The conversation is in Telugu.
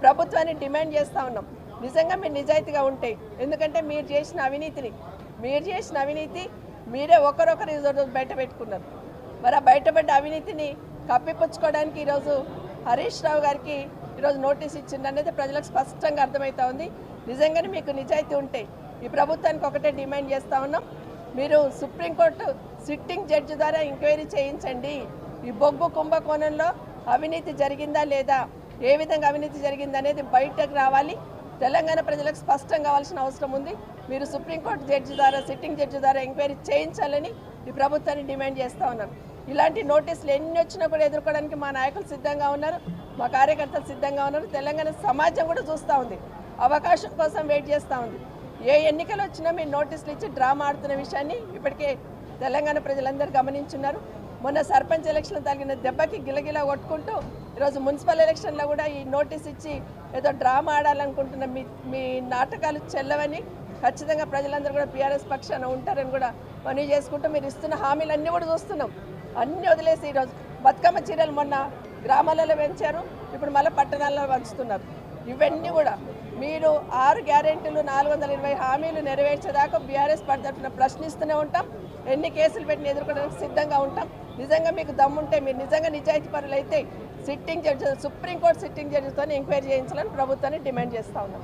ప్రభుత్వాన్ని డిమాండ్ చేస్తూ ఉన్నాం. నిజంగా మీరు నిజాయితీగా ఉంటే, ఎందుకంటే మీరు చేసిన అవినీతి మీరే ఒకరొకరు బయట పెట్టుకున్నారు. మరి ఆ బయటపడ్డ అవినీతిని కప్పిపుచ్చుకోవడానికి ఈరోజు హరీష్ రావు గారికి ఈరోజు నోటీస్ ఇచ్చిందనేది ప్రజలకు స్పష్టంగా అర్థమవుతా ఉంది. నిజంగానే మీకు నిజాయితీ ఉంటే ఈ ప్రభుత్వానికి ఒకటే డిమాండ్ చేస్తూ ఉన్నాం, మీరు సుప్రీంకోర్టు సిట్టింగ్ జడ్జి ద్వారా ఎంక్వైరీ చేయించండి. ఈ బొగ్గు కుంభకోణంలో అవినీతి జరిగిందా లేదా, ఏ విధంగా అవినీతి జరిగిందనేది బయటకు రావాలి. తెలంగాణ ప్రజలకు స్పష్టం కావాల్సిన అవసరం ఉంది. మీరు సుప్రీంకోర్టు జడ్జి ద్వారా, సిట్టింగ్ జడ్జి ద్వారా ఎంక్వైరీ చేయించాలని ఈ ప్రభుత్వాన్ని డిమాండ్ చేస్తూ ఉన్నారు. ఇలాంటి నోటీసులు ఎన్ని వచ్చినా కూడా ఎదుర్కోవడానికి మా నాయకులు సిద్ధంగా ఉన్నారు, మా కార్యకర్తలు సిద్ధంగా ఉన్నారు. తెలంగాణ సమాజం కూడా చూస్తూ ఉంది, అవకాశం కోసం వెయిట్ చేస్తూ ఉంది. ఏ ఎన్నికలు వచ్చినా మీరు నోటీసులు ఇచ్చి డ్రామా ఆడుతున్న విషయాన్ని ఇప్పటికే తెలంగాణ ప్రజలందరూ గమనించున్నారు. మొన్న సర్పంచ్ ఎలక్షన్లో తగిన దెబ్బకి గిలగిలా కొట్టుకుంటూ ఈరోజు మున్సిపల్ ఎలక్షన్లో కూడా ఈ నోటీస్ ఇచ్చి ఏదో డ్రామా ఆడాలనుకుంటున్న మీ నాటకాలు చెల్లవని ఖచ్చితంగా ప్రజలందరూ కూడా పీఆర్ఎస్ పక్షాన ఉంటారని కూడా మనవి చేసుకుంటూ, మీరు ఇస్తున్న హామీలన్నీ కూడా చూస్తున్నాం. అన్నీ వదిలేసి ఈరోజు బతుకమ్మ చీరలు మొన్న గ్రామాలలో పెంచారు, ఇప్పుడు మళ్ళీ పట్టణాల్లో పంచుతున్నారు. ఇవన్నీ కూడా మీరు 6 గ్యారెంటీలు 420 హామీలు నెరవేర్చేదాకా బీఆర్ఎస్ తరఫున ప్రశ్నిస్తూనే ఉంటాం. ఎన్ని కేసులు పెట్టిన ఎదుర్కోవడానికి సిద్ధంగా ఉంటాం. నిజంగా మీకు దమ్ముంటే, మీరు నిజంగా నిజాయితీ పరులైతే సిట్టింగ్ జడ్జి, సుప్రీంకోర్టు సిట్టింగ్ జడ్జితో ఎంక్వైరీ చేయించాలని ప్రభుత్వాన్ని డిమాండ్ చేస్తూ ఉన్నాం.